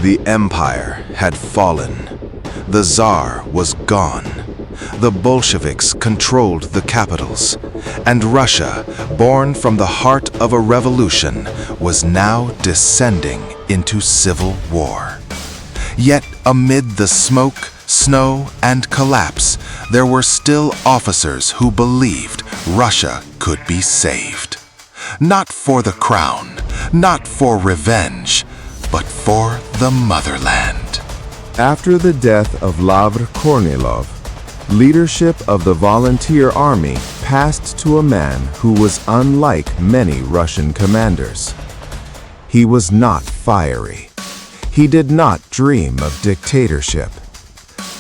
The empire had fallen. The Tsar was gone. The Bolsheviks controlled the capitals, and Russia, born from the heart of a revolution, was now descending into civil war. Yet amid the smoke, snow, and collapse, there were still officers who believed Russia could be saved. Not for the crown, not for revenge, but for the motherland. After the death of Lavr Kornilov, leadership of the volunteer army passed to a man who was unlike many Russian commanders. He was not fiery. He did not dream of dictatorship.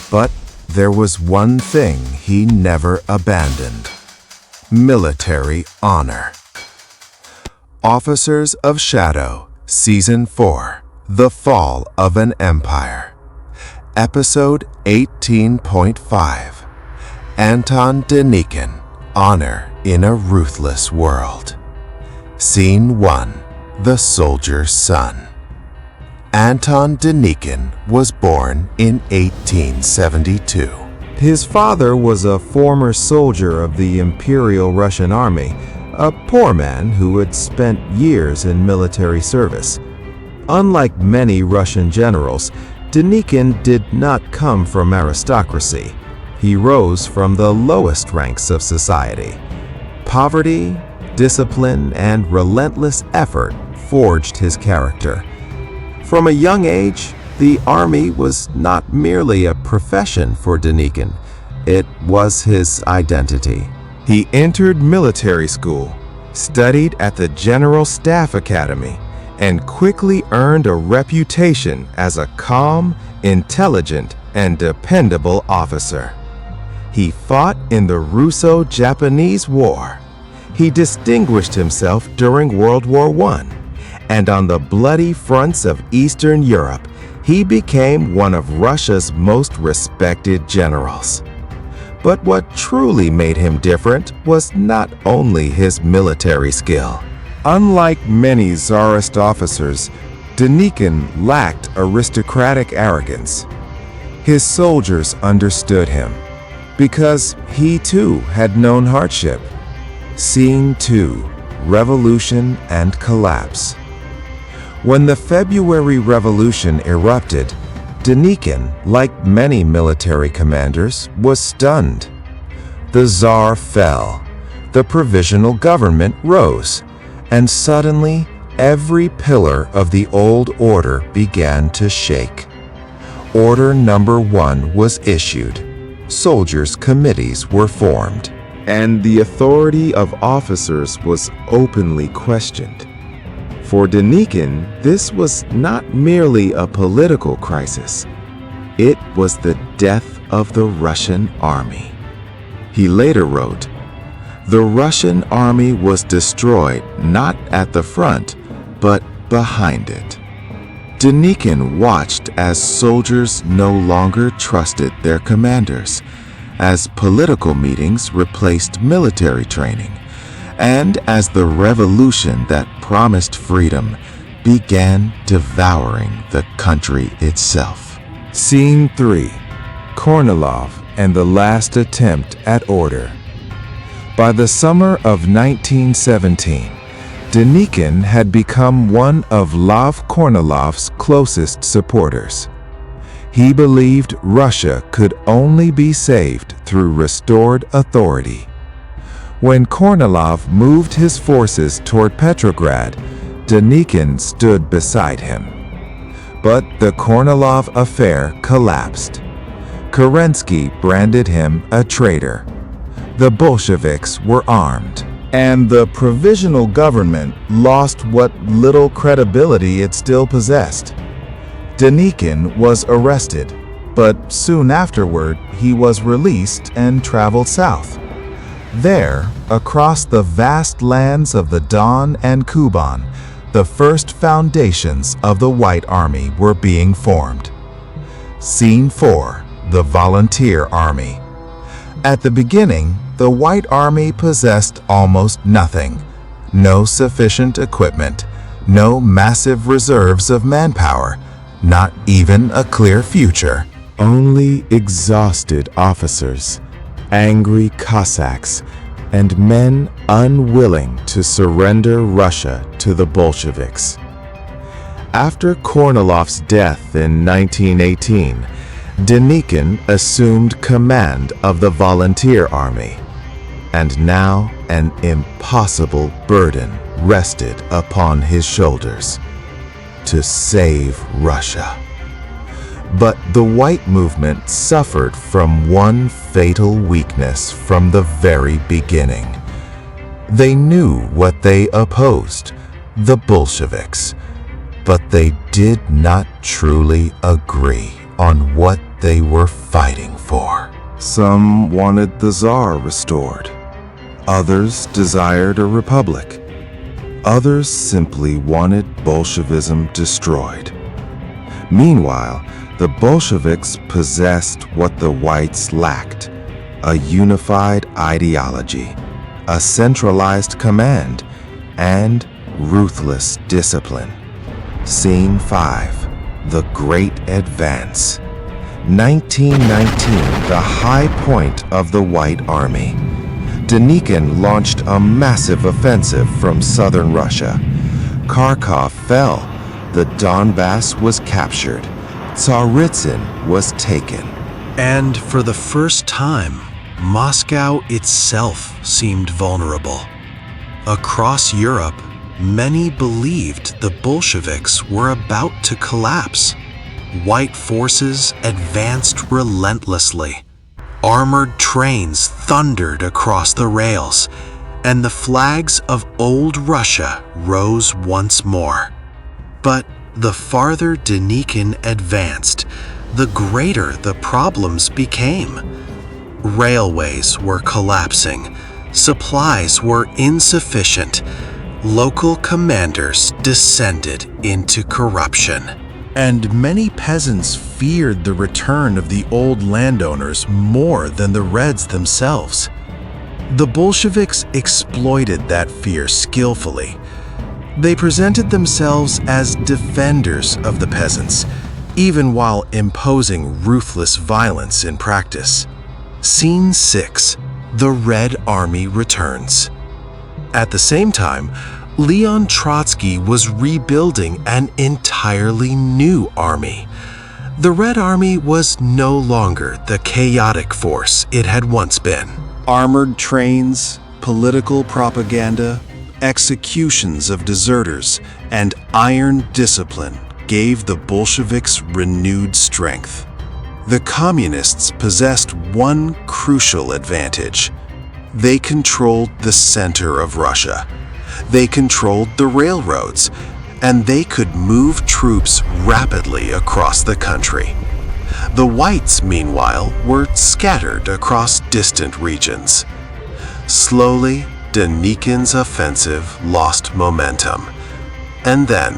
But there was one thing he never abandoned: military honor. Officers of Shadow, Season 4, The Fall of an Empire. Episode 18.5, Anton Denikin, Honor in a Ruthless World. Scene 1, The Soldier's Son. Anton Denikin was born in 1872. His father was a former soldier of the Imperial Russian Army, a poor man who had spent years in military service. Unlike many Russian generals, Denikin did not come from aristocracy. He rose from the lowest ranks of society. Poverty, discipline, and relentless effort forged his character. From a young age, the army was not merely a profession for Denikin. It was his identity. He entered military school, studied at the General Staff Academy, and quickly earned a reputation as a calm, intelligent, and dependable officer. He fought in the Russo-Japanese War. He distinguished himself during World War I, and on the bloody fronts of Eastern Europe, he became one of Russia's most respected generals. But what truly made him different was not only his military skill. Unlike many Tsarist officers, Denikin lacked aristocratic arrogance. His soldiers understood him, because he too had known hardship. Scene 2, Revolution and Collapse. When the February Revolution erupted, Denikin, like many military commanders, was stunned. The Tsar fell, the provisional government rose, and suddenly every pillar of the old order began to shake. Order number 1 was issued. Soldiers' committees were formed, and the authority of officers was openly questioned. For Denikin, this was not merely a political crisis. It was the death of the Russian army. He later wrote, "The Russian army was destroyed not at the front, but behind it." Denikin watched as soldiers no longer trusted their commanders, as political meetings replaced military training, and as the revolution that promised freedom began devouring the country itself. Scene 3, Kornilov and the Last Attempt at Order. By the summer of 1917, Denikin had become one of Lev Kornilov's closest supporters. He believed Russia could only be saved through restored authority. When Kornilov moved his forces toward Petrograd, Denikin stood beside him. But the Kornilov affair collapsed. Kerensky branded him a traitor. The Bolsheviks were armed, and the provisional government lost what little credibility it still possessed. Denikin was arrested, but soon afterward he was released and traveled south. There, across the vast lands of the Don and Kuban, the first foundations of the White Army were being formed. Scene 4, The Volunteer Army. At the beginning, the White Army possessed almost nothing. No sufficient equipment, no massive reserves of manpower, not even a clear future. Only exhausted officers, angry Cossacks, and men unwilling to surrender Russia to the Bolsheviks. After Kornilov's death in 1918, Denikin assumed command of the volunteer army, and now an impossible burden rested upon his shoulders: to save Russia. But the White movement suffered from one fatal weakness from the very beginning. They knew what they opposed, the Bolsheviks, but they did not truly agree on what they were fighting for. Some wanted the Tsar restored. Others desired a republic. Others simply wanted Bolshevism destroyed. Meanwhile, the Bolsheviks possessed what the Whites lacked: a unified ideology, a centralized command, and ruthless discipline. Scene 5. The Great Advance. 1919, the high point of the White Army. Denikin launched a massive offensive from southern Russia. Kharkov fell. The Donbass was captured. Tsaritsyn was taken. And for the first time, Moscow itself seemed vulnerable. Across Europe, many believed the Bolsheviks were about to collapse. White forces advanced relentlessly. Armored trains thundered across the rails, and the flags of old Russia rose once more. But the farther Denikin advanced, the greater the problems became. Railways were collapsing, supplies were insufficient, local commanders descended into corruption. And many peasants feared the return of the old landowners more than the Reds themselves. The Bolsheviks exploited that fear skillfully. They presented themselves as defenders of the peasants, even while imposing ruthless violence in practice. Scene 6. The Red Army returns. At the same time, Leon Trotsky was rebuilding an entirely new army. The Red Army was no longer the chaotic force it had once been. Armored trains, political propaganda, executions of deserters, and iron discipline gave the Bolsheviks renewed strength. The Communists possessed one crucial advantage. They controlled the center of Russia. They controlled the railroads, and they could move troops rapidly across the country. The Whites, meanwhile, were scattered across distant regions. Slowly, Denikin's offensive lost momentum, and then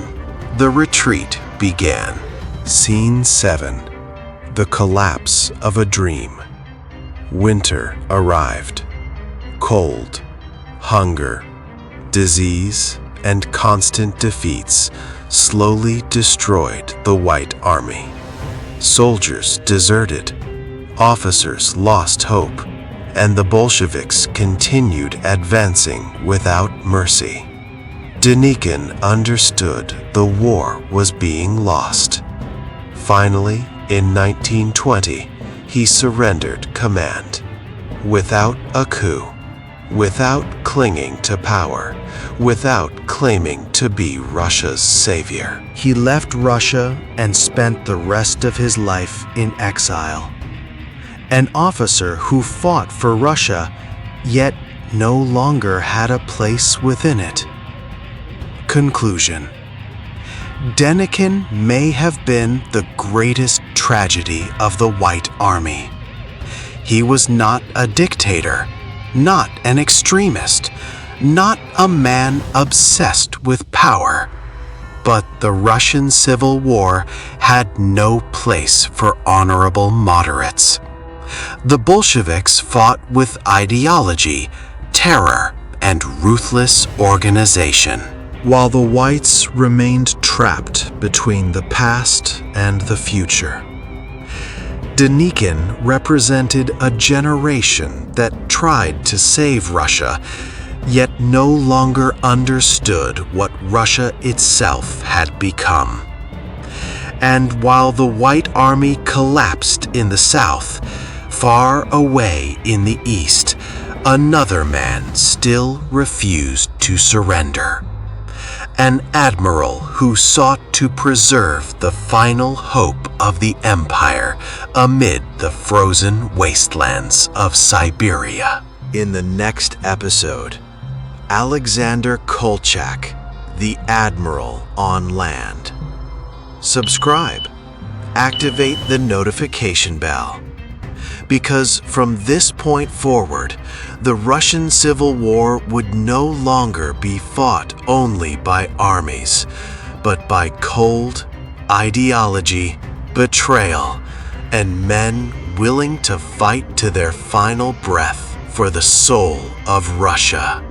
the retreat began. Scene 7. The collapse of a dream. Winter arrived. Cold, hunger, disease, and constant defeats slowly destroyed the White Army. Soldiers deserted, officers lost hope, and the Bolsheviks continued advancing without mercy. Denikin understood the war was being lost. Finally, in 1920, he surrendered command. Without a coup, without clinging to power, without claiming to be Russia's savior. He left Russia and spent the rest of his life in exile. An officer who fought for Russia, yet no longer had a place within it. Conclusion. Denikin may have been the greatest tragedy of the White Army. He was not a dictator, not an extremist, not a man obsessed with power. But the Russian Civil War had no place for honorable moderates. The Bolsheviks fought with ideology, terror, and ruthless organization. while the whites remained trapped between the past and the future. Denikin represented a generation that tried to save Russia, yet no longer understood what Russia itself had become. And while the White Army collapsed in the south, far away in the east, another man still refused to surrender. An admiral who sought to preserve the final hope of the empire amid the frozen wastelands of Siberia. In the next episode, Alexander Kolchak, the Admiral on Land. Subscribe. Activate the notification bell. Because from this point forward, the Russian Civil War would no longer be fought only by armies, but by cold ideology, betrayal, and men willing to fight to their final breath for the soul of Russia.